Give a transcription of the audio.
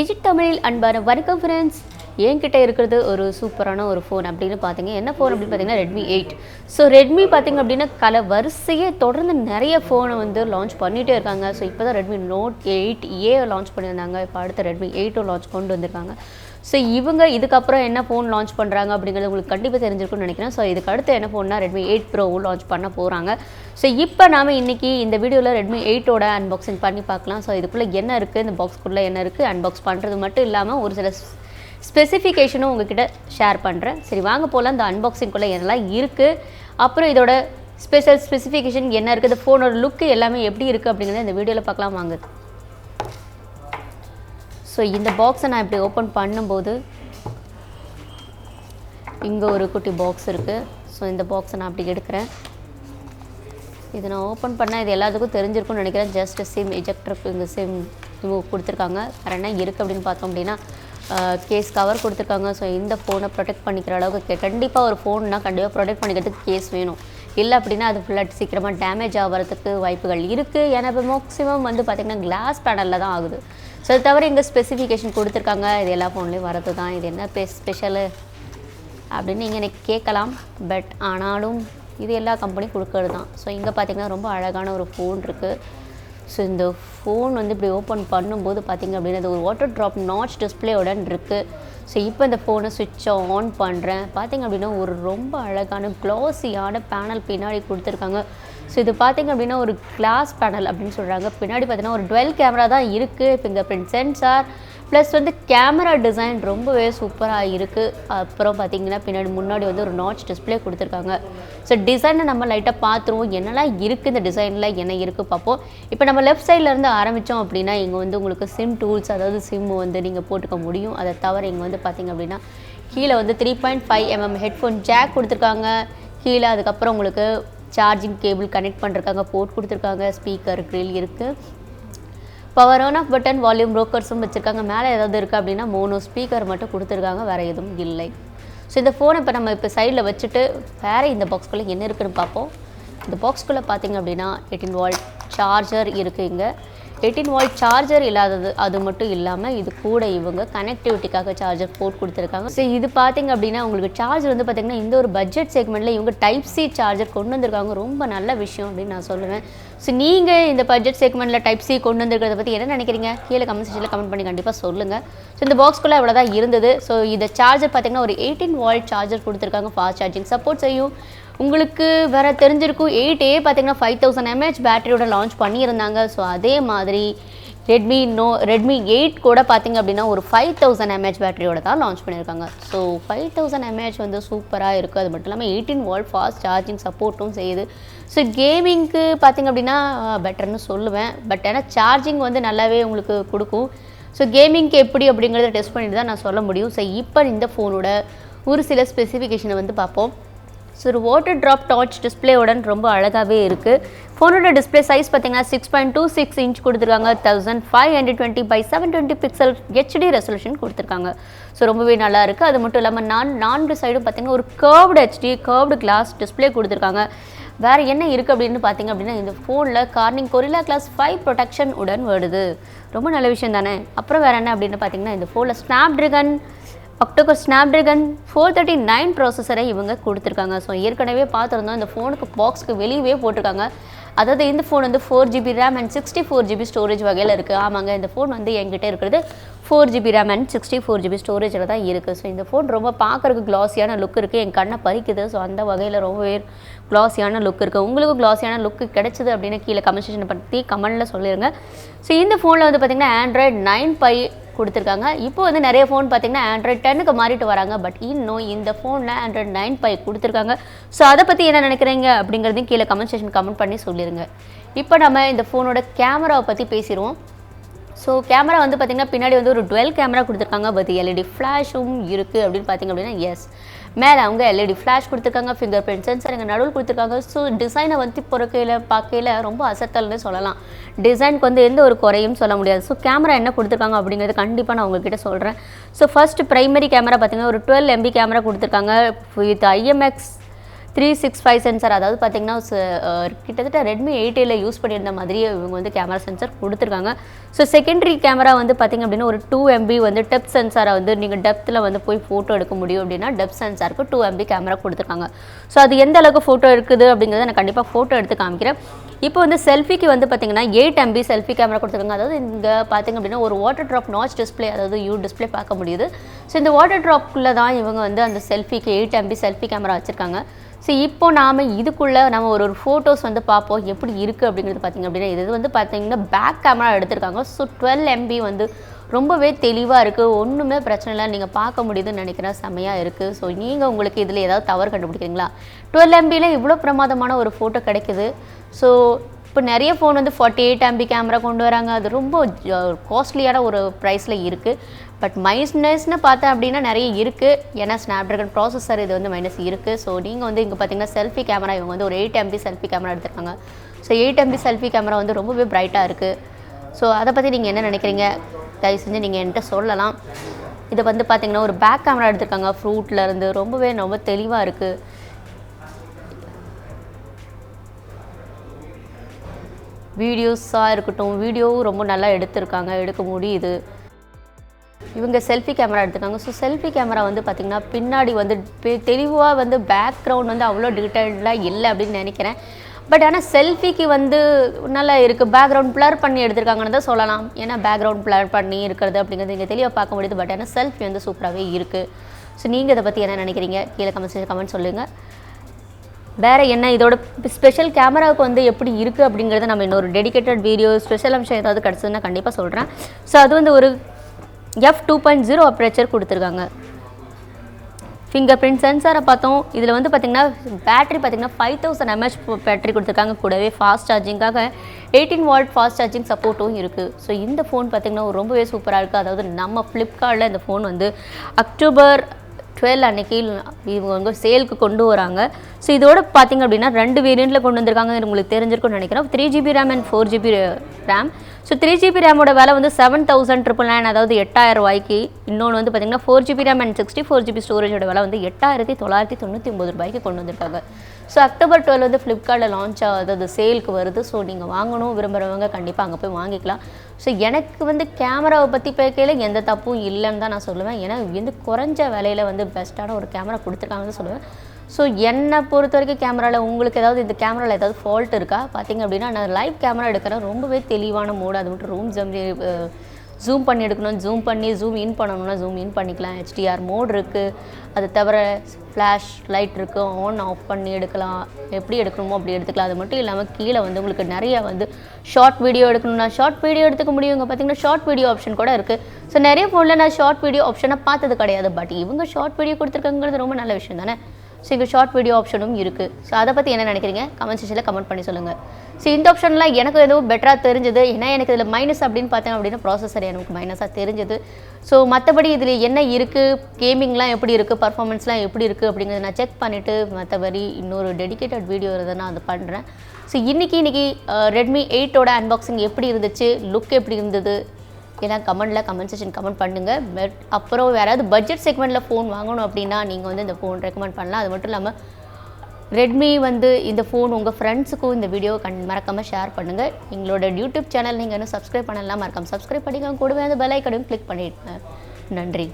Digit தமிழில் அன்பான வணக்கம் ஃப்ரெண்ட்ஸ். என்கிட்ட இருக்கிறது ஒரு சூப்பரான ஒரு ஃபோன் அப்படின்னு பார்த்தீங்க. என்ன ஃபோன் அப்படின்னு பார்த்தீங்கன்னா Redmi 8. ஸோ Redmi பார்த்தீங்க அப்படின்னா வரிசையே தொடர்ந்து நிறைய ஃபோனை வந்து லான்ச் பண்ணிகிட்டே இருக்காங்க. ஸோ இப்போ தான் Redmi Note 8A லான்ச் பண்ணியிருந்தாங்க. இப்போ அடுத்த Redmi 8 லான்ச் கொண்டு வந்திருக்காங்க. ஸோ இவங்க இதுக்கப்புறம் என்ன ஃபோன் லான்ச் பண்ணுறாங்க அப்படிங்கிறது உங்களுக்கு கண்டிப்பாக தெரிஞ்சிருக்கும்னு நினைக்கிறேன். ஸோ இதுக்கு அடுத்து என்ன ஃபோன்னா Redmi 8 Pro லான்ச் பண்ண போகிறாங்க. ஸோ இப்போ நாம் இன்றைக்கி இந்த வீடியோவில் Redmi 8ஓட அன்பாக்சிங் பண்ணி பார்க்கலாம். ஸோ இதுக்குள்ளே என்ன இருக்குது, இந்த பாக்ஸ்க்குள்ளே என்ன இருக்குது, அன்பாக்ஸ் பண்ணுறது மட்டும் இல்லாமல் ஒரு சில ஸ்பெசிஃபிகேஷனும் உங்ககிட்ட ஷேர் பண்ணுறேன். சரி வாங்க போகலாம். இந்த அன்பாக்சிங்குள்ளே என்னெல்லாம் இருக்குது, அப்புறம் இதோட ஸ்பெசிஃபிகேஷன் என்ன இருக்குது, இந்த ஃபோனோட லுக்கு எல்லாமே எப்படி இருக்குது அப்படிங்கிறத இந்த வீடியோவில் பார்க்கலாம் வாங்க. ஸோ இந்த பாக்ஸை நான் இப்படி ஓப்பன் பண்ணும்போது இங்கே ஒரு குட்டி பாக்ஸ் இருக்குது. ஸோ இந்த பாக்ஸை நான் அப்படி எடுக்கிறேன். இது நான் ஓப்பன் பண்ணால் இது எல்லாத்துக்கும் தெரிஞ்சிருக்கும்னு நினைக்கிறேன். ஜஸ்ட் சிம் எஜெக்டருக்கு இங்கே சிம் கொடுத்துருக்காங்க. வேறு என்ன இருக்குது அப்படின்னு பார்த்தோம் அப்படின்னா கேஸ் கவர் கொடுத்துருக்காங்க. ஸோ இந்த ஃபோனை ப்ரொடெக்ட் பண்ணிக்கிற அளவுக்கு கண்டிப்பாக ஒரு ஃபோன்னா கண்டிப்பாக ப்ரொடெக்ட் பண்ணிக்கிறதுக்கு கேஸ் வேணும். இல்லை அப்படின்னா அது ஃபுல்லாக சீக்கிரமாக டேமேஜ் ஆகிறதுக்கு வாய்ப்புகள் இருக்குது. ஏன்னா இப்போ மேக்ஸிமம் வந்து பார்த்திங்கன்னா கிளாஸ் பேனலில் தான் ஆகுது. ஸோ அது தவிர இங்கே ஸ்பெசிஃபிகேஷன் கொடுத்துருக்காங்க. இது எல்லா ஃபோன்லேயும் வரது தான். இது என்ன ஸ்பெஷலு அப்படின்னு நீங்கள் எனக்கு கேட்கலாம். பட் ஆனாலும் இது எல்லா கம்பெனியும் கொடுக்கறது தான். ஸோ இங்கே பார்த்திங்கன்னா ரொம்ப அழகான ஒரு ஃபோன் இருக்குது. ஸோ இந்த ஃபோன் வந்து இப்படி ஓப்பன் பண்ணும்போது பார்த்திங்க அப்படின்னா அது ஒரு வாட்டர் ட்ராப் நாட்ச் டிஸ்பிளேவுடன் இருக்குது. ஸோ இப்போ இந்த ஃபோனை சுவிட்சை ஆன் பண்ணுறேன். பார்த்திங்க அப்படின்னா ஒரு ரொம்ப அழகான க்ளாஸியான பேனல் பின்னாடி கொடுத்துருக்காங்க. ஸோ இது பார்த்திங்க அப்படின்னா ஒரு கிளாஸ் பேனல் அப்படின்னு சொல்கிறாங்க. பின்னாடி பார்த்திங்கன்னா ஒரு டுவெல் கேமரா தான் இருக்குது. ஃபிங்கர் பிரிண்ட் சென்சார் ப்ளஸ் வந்து கேமரா டிசைன் ரொம்பவே சூப்பராக இருக்குது. அப்புறம் பார்த்திங்கன்னா முன்னாடி வந்து ஒரு நாட்ச் டிஸ்பிளே கொடுத்துருக்காங்க. ஸோ டிசைனை நம்ம லைட்டாக பார்த்துருவோம். என்னெல்லாம் இருக்குது இந்த டிசைனில் என்ன இருக்குது பார்ப்போம். இப்போ நம்ம லெஃப்ட் சைட்லேருந்து ஆரம்பித்தோம் அப்படின்னா இங்கே வந்து உங்களுக்கு சிம் டூல்ஸ், அதாவது சிம் வந்து நீங்கள் போட்டுக்க முடியும். அதை தவிர இங்கே வந்து பார்த்திங்க அப்படின்னா கீழே வந்து 3.5mm ஹெட்ஃபோன் ஜாக் கொடுத்துருக்காங்க. கீழே அதுக்கப்புறம் உங்களுக்கு சார்ஜிங் கேபிள் கனெக்ட் பண்ணுறதுக்காக போர்ட் கொடுத்துருக்காங்க. ஸ்பீக்கர் க்ரில் இருக்குது. Power on off button, volume ப்ரோக்கர்ஸும் வச்சுருக்காங்க. மேலே ஏதாவது இருக்குது அப்படின்னா மோனோ ஸ்பீக்கர் மட்டும் கொடுத்துருக்காங்க, வேறு எதுவும் இல்லை. ஸோ இந்த ஃபோனை இப்போ நம்ம இப்போ சைடில் வச்சுட்டு வேறு இந்த பாக்ஸ்குள்ளே என்ன இருக்குதுன்னு பார்ப்போம். இந்த பாக்ஸ்குள்ளே பார்த்திங்க அப்படின்னா 18 வால்ட் சார்ஜர் இருக்குது. இங்கே 18 வால்ட் சார்ஜர் இல்லாதது அது மட்டும் இல்லாமல் இது கூட இவங்க கனெக்டிவிட்டிக்காக சார்ஜர் போர்ட் கொடுத்துருக்காங்க. ஸோ இது பார்த்திங்க அப்படின்னா உங்களுக்கு சார்ஜர் வந்து பார்த்திங்கன்னா இந்த ஒரு பட்ஜெட் செக்மெண்ட்டில் இவங்க Type-C சார்ஜர் கொண்டு வந்திருக்காங்க. ரொம்ப நல்ல விஷயம் அப்படின்னு நான் சொல்லுவேன். ஸோ நீங்கள் இந்த பட்ஜெட் செக்மெண்ட்டில் Type-C கொண்டு வந்திருக்கிறத பற்றி என்ன நினைக்கிறீங்க கீழே கமெண்ட் செக்ஷனில் கமெண்ட் பண்ணி கண்டிப்பாக சொல்லுங்கள். ஸோ இந்த பாக்ஸ்குள்ளே இவ்வளோ தான் இருந்தது. ஸோ இந்த சார்ஜர் பார்த்திங்கன்னா ஒரு 18 வால்ட் சார்ஜர் கொடுத்துருக்காங்க. ஃபாஸ்ட் சார்ஜிங் சப்போர்ட் செய்யும். உங்களுக்கு வேறு தெரிஞ்சிருக்கும் 8A பார்த்திங்கன்னா 5000 mAh பேட்டரியோட லான்ச் பண்ணியிருந்தாங்க. ஸோ அதே மாதிரி Redmi 8 கூட பார்த்திங்க அப்படின்னா ஒரு 5000 mAh பேட்டரியோட தான் லான்ச் பண்ணியிருக்காங்க. ஸோ 5000 mAh வந்து சூப்பராக இருக்குது. அது மட்டும் இல்லாமல் 18 வால்ட் ஃபாஸ்ட் சார்ஜிங் சப்போர்ட்டும் செய்யுது. ஸோ கேமிங்க்கு பார்த்திங்க அப்படின்னா பெட்டர்னு சொல்லுவேன். பட் ஏன்னா சார்ஜிங் வந்து நல்லாவே உங்களுக்கு கொடுக்கும். ஸோ கேமிங்க்கு எப்படி அப்படிங்கிறத டெஸ்ட் பண்ணிட்டு தான் நான் சொல்ல முடியும். ஸோ இப்போ இந்த ஃபோனோட ஒரு சில ஸ்பெசிஃபிகேஷனை வந்து பார்ப்போம். ஸோ ஒரு வாட்டர் ட்ராப் டாச் டிஸ்பிளேவுடன் ரொம்ப அழகாகவே இருக்குது. ஃபோனோட டிஸ்பிளே சைஸ் பார்த்திங்கன்னா 6.26 இன்ச் கொடுத்துருக்காங்க. 1520x720 பிக்சல் HD ரெசல்யூஷன் கொடுத்துருக்காங்க. ஸோ ரொம்பவே நல்லா இருக்குது. அது மட்டும் இல்லாமல் நான்கு சைடும் பார்த்திங்கன்னா ஒரு கர்வ்டு கிளாஸ் டிஸ்பிளே கொடுத்துருக்காங்க. வேறு என்ன இருக்குது அப்படின்னு பார்த்திங்க அப்படின்னா இந்த ஃபோனில் கார்னிங் கொரில்லா கிளாஸ் 5 ப்ரொடெக்ஷன் உடன் வருது. ரொம்ப நல்ல விஷயம் தானே. அப்புறம் வேறு என்ன அப்படின்னு பார்த்திங்கன்னா இந்த ஃபோனில் ஸ்னாப்ட்ராகன் 439 ப்ராசஸரை இவங்க கொடுத்துருக்காங்க. ஸோ ஏற்கனவே பார்த்துருந்தோம் இந்த ஃபோனுக்கு பாக்ஸ்க்கு வெளியே போட்டிருக்காங்க. அதாவது இந்த ஃபோன் வந்து 4GB RAM and 64GB storage வகையில் இருக்குது. ஆமாங்க, இந்த ஃபோன் வந்து என்கிட்ட இருக்கிறது 4GB RAM அண்ட் 64GB ஸ்டோரேஜில் தான் இருக்குது. ஸோ இந்த ஃபோன் ரொம்ப பார்க்குறதுக்கு க்ளாஸியான லுக் இருக்குது. என் கண்ணை பறிக்குது. ஸோ அந்த வகையில் ரொம்பவே க்ளாஸியான லுக் இருக்குது. உங்களுக்கு க்ளாஸியான லுக்கு கிடைச்சிது அப்படின்னு கீழே கமெண்ட் செக்ஷன் பற்றி கமெண்ட்டில் சொல்லிடுங்க. ஸோ இந்த ஃபோனில் வந்து பார்த்திங்கன்னா Android 9 Pie கொடுத்துருக்காங்க. இப்போ வந்து நிறைய ஃபோன் பார்த்திங்கன்னா Android 10க்கு மாறிட்டு வராங்க. பட் இன்னும் இந்த ஃபோனில் Android 9 Pie கொடுத்துருக்காங்க. ஸோ அதை பற்றி என்ன நினைக்கிறீங்க அப்படிங்கிறதையும் கீழே கமெண்ட் செக்ஷன் கமெண்ட் பண்ணி சொல்லிடுங்க. இப்போ நம்ம இந்த ஃபோனோட கேமராவை பற்றி பேசிடுவோம். ஸோ கேமரா வந்து பார்த்திங்கன்னா பின்னாடி வந்து ஒரு டுவெல் கேமரா கொடுத்துருக்காங்க. பட் LED ஃப்ளாஷும் இருக்குது அப்படின்னு பார்த்திங்க அப்படின்னா எஸ், மேலே அவங்க LED ஃப்ளாஷ் கொடுத்துருக்காங்க. ஃபிங்கர் பிரிண்ட் சென்சார் இங்கே நடுவில் கொடுத்துருக்காங்க. ஸோ டிசைனை வந்து பார்க்கையில் ரொம்ப அசத்தல்னு சொல்லலாம். டிசைனுக்கு வந்து எந்த ஒரு குறையும் சொல்ல முடியாது. ஸோ கேமரா என்ன கொடுத்துருக்காங்க அப்படிங்கிறது கண்டிப்பாக நான் உங்கள்கிட்ட சொல்கிறேன். ஸோ ஃபர்ஸ்ட் ப்ரைமரி கேமரா பார்த்திங்கன்னா ஒரு 12 MB கேமரா கொடுத்துருக்காங்க வித் IMX 365 சென்சார், அதாவது பார்த்தீங்கன்னா கிட்டத்தட்ட ரெட்மி 8Aல யூஸ் பண்ணியிருந்த மாதிரியே இவங்க வந்து கேமரா சென்சார் கொடுத்துருக்காங்க. ஸோ செகண்டரி கேமரா வந்து பார்த்திங்க அப்படின்னா ஒரு 2 MB வந்து டெப்த் சென்சாரை வந்து நீங்கள் டெப்த்தில் வந்து போய் ஃபோட்டோ எடுக்க முடியும் அப்படின்னா டெப்த் சென்சாருக்கு 2 MB கேமரா கொடுத்துருக்காங்க. ஸோ அது எந்த அளவுக்கு ஃபோட்டோ இருக்குது அப்படிங்கிறத நான் கண்டிப்பாக ஃபோட்டோ எடுத்து காமிக்கிறேன். இப்போ வந்து செல்ஃபிக்கு வந்து பார்த்திங்கன்னா 8 MB செல்ஃபி கேமரா கொடுத்துருக்காங்க. அதாவது இங்கே பார்த்திங்க அப்படின்னா ஒரு வாட்டர் ட்ராப் நாச் டிஸ்பிளே, அதாவது யூ டிஸ்பிளே பார்க்க முடியுது. ஸோ இந்த வாட்டர் ட்ராப்குள்ளே தான் இவங்க வந்து அந்த செல்ஃபிக்கு 8 MB செல்ஃபி கேமரா வச்சுருக்காங்க. ஸோ இப்போ நாம் இதுக்குள்ளே நம்ம ஒரு ஃபோட்டோஸ் வந்து பார்ப்போம் எப்படி இருக்குது அப்படிங்கிறது பார்த்திங்க அப்படின்னா இது வந்து பார்த்திங்கன்னா பேக் கேமரா எடுத்திருக்காங்க. ஸோ 12 MB வந்து ரொம்பவே தெளிவாக இருக்குது, ஒன்றுமே பிரச்சனை இல்லை, நீங்கள் பார்க்க முடியுதுன்னு நினைக்கிறேன், செம்மையாக இருக்குது. ஸோ நீங்கள் உங்களுக்கு இதில் ஏதாவது தவறு கண்டுபிடிக்கிறீங்களா? 12 MBயில் இவ்வளோ பிரமாதமான ஒரு ஃபோட்டோ கிடைக்குது. ஸோ இப்போ நிறைய ஃபோன் வந்து 48 MB கேமரா கொண்டு வராங்க, அது ரொம்ப காஸ்ட்லியான ஒரு ப்ரைஸில் இருக்குது. பட் மைனஸ்னு பார்த்தேன் அப்படின்னா நிறைய இருக்குது, ஏன்னா ஸ்னாப்ட்ராகன் ப்ராசஸர் இது வந்து மைனஸ் இருக்குது. ஸோ நீங்கள் வந்து இங்கே பார்த்தீங்கன்னா செல்ஃபி கேமரா இவங்க வந்து ஒரு 8 MB செல்ஃபி கேமரா எடுத்துருக்காங்க. ஸோ 8 MB செல்ஃபி கேமரா வந்து ரொம்பவே பிரைட்டாக இருக்குது. ஸோ அதை பற்றி நீங்கள் என்ன நினைக்கிறீங்க? தயவு செஞ்சு நீங்கள் என்கிட்ட சொல்லலாம். இதை வந்து பார்த்திங்கன்னா ஒரு பேக் கேமரா எடுத்திருக்காங்க ஃப்ரூட்லேருந்து, ரொம்ப தெளிவாக இருக்குது. வீடியோஸாக இருக்கட்டும், வீடியோவும் ரொம்ப நல்லா எடுத்திருக்காங்க, எடுக்க முடியுது. இவங்க செல்ஃபி கேமரா எடுத்துக்காங்க. ஸோ செல்ஃபி கேமரா வந்து பார்த்திங்கன்னா பின்னாடி வந்து தெளிவாக வந்து பேக்ரவுண்ட் வந்து அவ்வளோ டீட்டெயில்டாக இல்லை அப்படின்னு நினைக்கிறேன். பட் ஆனால் செல்ஃபிக்கு வந்து நல்லா இருக்குது, பேக்ரவுண்ட் பிளர் பண்ணி எடுத்திருக்காங்கன்னு தான் சொல்லலாம். ஏன்னா பேக்ரவுண்ட் பிளர் பண்ணி இருக்கிறது அப்படிங்கிறது இங்கே தெளிவாக பார்க்க முடியுது. பட் ஆனால் செல்ஃபி வந்து சூப்பராகவே இருக்குது. ஸோ நீங்கள் இதை பற்றி என்ன நினைக்கிறீங்க? கீழே கமெண்ட் சொல்லுங்கள். வேறு என்ன இதோட ஸ்பெஷல் கேமராவுக்கு வந்து எப்படி இருக்குது அப்படிங்கிறத நம்ம இன்னொரு டெடிக்கேட்டட் வீடியோ ஸ்பெஷல் அம்சம் ஏதாவது கிடச்சதுன்னா கண்டிப்பாக சொல்கிறேன். ஸோ அது வந்து ஒரு f2.0 அப்ரேச்சர் கொடுத்துருக்காங்க. ஃபிங்கர் பிரிண்ட் சென்சாரை பார்த்தோம். இதில் வந்து பார்த்திங்கன்னா பேட்டரி பார்த்திங்கன்னா 5000 mAh பேட்டரி கொடுத்துருக்காங்க. கூடவே ஃபாஸ்ட் சார்ஜிங்காக 18 வாட் ஃபாஸ்ட் சார்ஜிங் சப்போர்ட்டும் இருக்குது. ஸோ இந்த ஃபோன் பார்த்திங்கன்னா ரொம்பவே சூப்பராக இருக்குது. அதாவது நம்ம ஃப்ளிப்கார்ட்டில் இந்த ஃபோன் வந்து அக்டோபர் 12 அன்றைக்கி இவங்க வந்து சேலுக்கு கொண்டு வராங்க. ஸோ இதோட பார்த்திங்க அப்படின்னா 2 வேரியண்ட்டில் கொண்டு வந்திருக்காங்க, உங்களுக்கு தெரிஞ்சிருக்கும்னு நினைக்கிறேன். 3GB RAM and 4GB RAM. So 3GB ரேமோட விலை வந்து 7,999, அதாவது 8000 ரூபாய்க்கு. இன்னொன்று வந்து பார்த்திங்கன்னா 4GB ரேம் அண்ட் 64GB ஸ்டோரேஜோட விலை வந்து 8999 ரூபாய்க்கு கொண்டு வந்திருக்காங்க. ஸோ அக்டோபர் 12 வந்து ஃப்ளிப்கார்ட்டில் லான்ச் அதாவது சேலுக்கு வருது. ஸோ நீங்கள் வாங்கணும் விரும்புகிறவங்க கண்டிப்பாக அங்கே போய் வாங்கிக்கலாம். ஸோ எனக்கு வந்து கேமராவை பற்றி பேக்கையில் எந்த தப்பும் இல்லைன்னு தான் நான் சொல்லுவேன். ஏன்னா வந்து குறைஞ்ச விலையில் வந்து பெஸ்ட்டான ஒரு கேமரா கொடுத்துருக்காங்கன்னு சொல்லுவேன். ஸோ என்னை பொறுத்த வரைக்கும் கேமராவில் உங்களுக்கு ஏதாவது இந்த கேமராவில் ஏதாவது ஃபால்ட் இருக்கா பார்த்திங்க அப்படின்னா, நான் லைவ் கேமரா எடுக்கிறேன், ரொம்பவே தெளிவான மோடு. அது மட்டும் ஜூம் பண்ணி எடுக்கணும், ஜூம் இன் பண்ணணும்னா ஜூம் இன் பண்ணிக்கலாம். HDR மோட் இருக்குது. அது தவிர ஃப்ளாஷ் லைட் இருக்குது, ஆன் ஆஃப் பண்ணி எடுக்கலாம், எப்படி எடுக்கணுமோ அப்படி எடுத்துக்கலாம். அது மட்டும் இல்லாமல் கீழே வந்து உங்களுக்கு நிறைய வந்து ஷார்ட் வீடியோ எடுக்கணும்னா ஷார்ட் வீடியோ எடுத்துக்க முடியும். இங்கே பார்த்திங்கன்னா ஷார்ட் வீடியோ ஆப்ஷன் கூட இருக்குது. ஸோ நிறைய ஃபோனில் நான் ஷார்ட் வீடியோ ஆப்ஷனை பார்த்தது கிடையாது. பட் இவங்க ஷார்ட் வீடியோ கொடுத்துருக்காங்கிறது ரொம்ப நல்ல விஷயம் தானே. ஸோ இங்கே ஷார்ட் வீடியோ ஆப்ஷனும் இருக்குது. ஸோ அதை பற்றி என்ன நினைக்கிறீங்க? கமெண்ட் செக்ஷனில் கமெண்ட் பண்ணி சொல்லுங்கள். ஸோ இந்த ஆப்ஷன்லாம் எனக்கு எதுவும் பெட்டராக தெரிஞ்சது. ஏன்னா எனக்கு இதில் மைனஸ் அப்படின்னு பார்த்தேன் அப்படின்னா ப்ராசஸர் எனக்கு மைனஸாக தெரிஞ்சது. ஸோ மற்றபடி இதில் என்ன இருக்குது, கேமிங்லாம் எப்படி இருக்குது, பர்ஃபார்மன்ஸ்லாம் எப்படி இருக்குது அப்படிங்கிறத நான் செக் பண்ணிவிட்டு மற்றபடி இன்னொரு டெடிக்கேட்டட் வீடியோ இருந்தால் நான் அதை பண்ணுறேன். ஸோ இன்றைக்கி ரெட்மி 8ஓட அன்பாக்சிங் எப்படி இருந்துச்சு, லுக் எப்படி இருந்தது எல்லாம் கமெண்ட் செக்ஷன் கமெண்ட் பண்ணுங்கள். பட் அப்புறம் யாராவது பட்ஜெட் செக்மெண்ட்டில் ஃபோன் வாங்கணும் அப்படின்னா நீங்கள் வந்து இந்த ஃபோன் ரெக்கமெண்ட் பண்ணலாம். அது மட்டும் இல்லாமல் ரெட்மி வந்து இந்த ஃபோன் உங்கள் ஃப்ரெண்ட்ஸுக்கும் இந்த வீடியோ மறக்காமல் ஷேர் பண்ணுங்கள். எங்களோட யூடியூப் சேனல் நீங்கள் இன்னும் சப்ஸ்கிரைப் பண்ணலாம், மறக்காமல் சப்ஸ்கிரைப் பண்ணிக்கோங்க. கூடவே அந்த பெல் ஐக்கனையும் கிளிக் பண்ணிடுங்க. நன்றி.